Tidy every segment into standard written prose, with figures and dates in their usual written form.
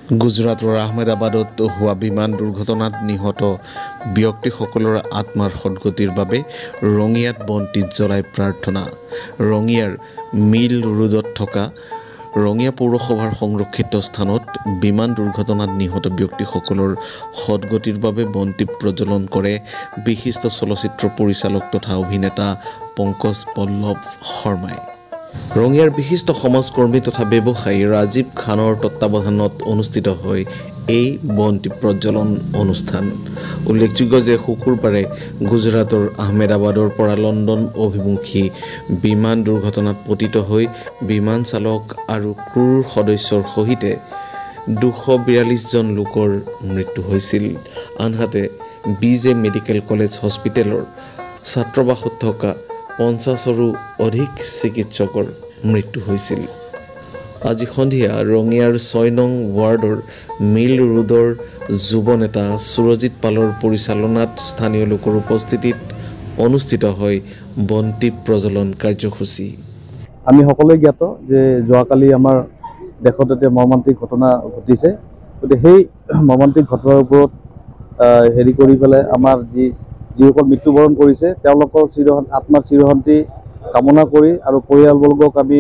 গুজৰাটৰ আহমেদাবাদত হোৱা বিমান দুৰ্ঘটনাত নিহত ব্যক্তিসকলৰ আত্মাৰ সদ্গতিৰ বাবে ৰঙিয়াত বন্তি জ্বলাই প্ৰাৰ্থনা। ৰঙিয়াৰ মিল ৰোডত থকা ৰঙিয়া পৌৰসভাৰ সংৰক্ষিত স্থানত বিমান দুৰ্ঘটনাত নিহত ব্যক্তিসকলৰ সদ্গতিৰ বাবে বন্তি প্ৰজ্বলন কৰে বিশিষ্ট চলচ্চিত্ৰ পৰিচালক তথা অভিনেতা পংকজ পল্লৱ শৰ্মাই। ৰঙিয়াৰ বিশিষ্ট সমাজকৰ্মী তথা ব্যৱসায়ী ৰাজীৱ খানৰ তত্বাৱধানত অনুষ্ঠিত হয় এই বন্তি প্ৰজ্বলন অনুষ্ঠান। উল্লেখযোগ্য যে শুকুৰবাৰে গুজৰাটৰ আহমেদাবাদৰ পৰা লণ্ডন অভিমুখী বিমান দুৰ্ঘটনাত পতিত হৈ বিমান চালক আৰু ক্ৰুৰ সদস্যৰ সহিতে 242 জন লোকৰ মৃত্যু হৈছিল। আনহাতে BJ মেডিকেল কলেজ হস্পিটেলৰ ছাত্ৰাবাসত থকা 50ৰো অধিক চিকিৎসকৰ মৃত্যু হৈছিল। আজি সন্ধিয়া ৰঙিয়াৰ 6 নং ৱাৰ্ডৰ মিল ৰোডৰ যুৱ নেতা সুৰজিত পালৰ পৰিচালনাত স্থানীয় লোকৰ উপস্থিতিত অনুষ্ঠিত হয় বন্তি প্ৰজ্বলন কাৰ্যসূচী। আমি সকলোৱে জ্ঞাত যে যোৱাকালি আমাৰ দেশত এটা মৰ্মান্তিক ঘটনা ঘটিছে। গতিকে সেই মৰ্মান্তিক ঘটনাৰ ওপৰত হেৰি কৰি পেলাই আমাৰ যিসকল মৃত্যুবৰণ কৰিছে তেওঁলোকৰ আত্মাৰ চিৰশান্তি কামনা কৰি আৰু পৰিয়ালবৰ্গক আমি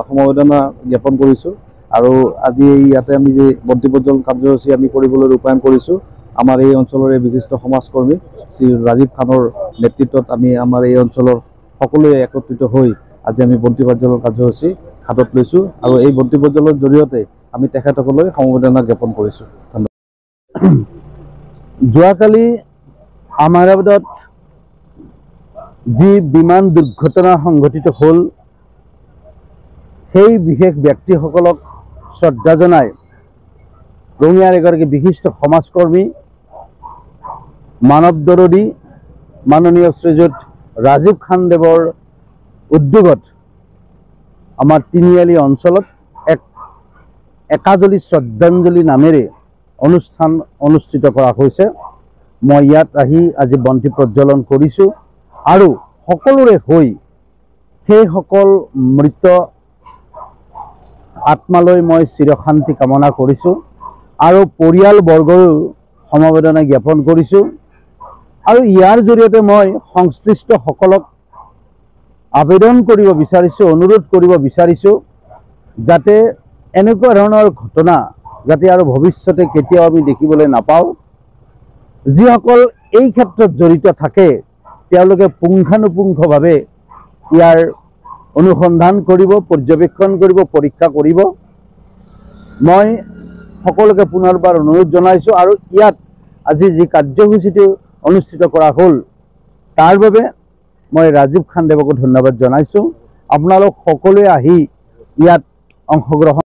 সমবেদনা জ্ঞাপন কৰিছোঁ। আৰু আজি ইয়াতে আমি যে বন্তি প্ৰজ্বলন কাৰ্যসূচী আমি কৰিবলৈ ৰূপায়ণ কৰিছোঁ, আমাৰ এই অঞ্চলৰে বিশিষ্ট সমাজকৰ্মী শ্ৰী ৰাজীৱ খানৰ নেতৃত্বত আমি আমাৰ এই অঞ্চলৰ সকলোৱে একত্ৰিত হৈ আজি আমি বন্তি প্ৰজ্বলন কাৰ্যসূচী হাতত লৈছোঁ আৰু এই বন্তি প্ৰজ্বলনৰ জৰিয়তে আমি তেখেতসকললৈ সমবেদনা জ্ঞাপন কৰিছোঁ। ধন্যবাদ। যোৱাকালি আহমেদাবাদত যি বিমান দুৰ্ঘটনা সংঘটিত হ'ল, সেই বিশেষ ব্যক্তিসকলক শ্ৰদ্ধা জনাই ৰঙিয়াৰ এগৰাকী বিশিষ্ট সমাজকৰ্মী মানৱ দৰদী মাননীয় শ্ৰীযুত ৰাজীৱ খানদেৱৰ উদ্যোগত আমাৰ তিনিআলি অঞ্চলত এক একাজলি শ্ৰদ্ধাঞ্জলি নামেৰে অনুষ্ঠান অনুষ্ঠিত কৰা হৈছে। মই ইয়াত আহি আজি বন্তি প্ৰজ্বলন কৰিছোঁ আৰু সকলোৰে হৈ সেইসকল মৃত আত্মালৈ মই চিৰশান্তি কামনা কৰিছোঁ আৰু পৰিয়ালবৰ্গও সমবেদনা জ্ঞাপন কৰিছোঁ। আৰু ইয়াৰ জৰিয়তে মই সংশ্লিষ্টসকলক আবেদন কৰিব বিচাৰিছোঁ, অনুৰোধ কৰিব বিচাৰিছোঁ যাতে এনেকুৱা ধৰণৰ ঘটনা যাতে আৰু ভৱিষ্যতে কেতিয়াও আমি দেখিবলৈ নাপাওঁ। যিসকল এই ক্ষেত্ৰত জড়িত থাকে তেওঁলোকে পুংখানুপুংখভাৱে ইয়াৰ অনুসন্ধান কৰিব, পৰ্যবেক্ষণ কৰিব, পৰীক্ষা কৰিব। মই সকলোকে পুনৰবাৰ অনুৰোধ জনাইছোঁ আৰু ইয়াত আজি যি কাৰ্যসূচীটো অনুষ্ঠিত কৰা হ'ল তাৰ বাবে মই ৰাজীৱ খানদেৱকো ধন্যবাদ জনাইছোঁ। আপোনালোক সকলোৱে আহি ইয়াত অংশগ্ৰহণ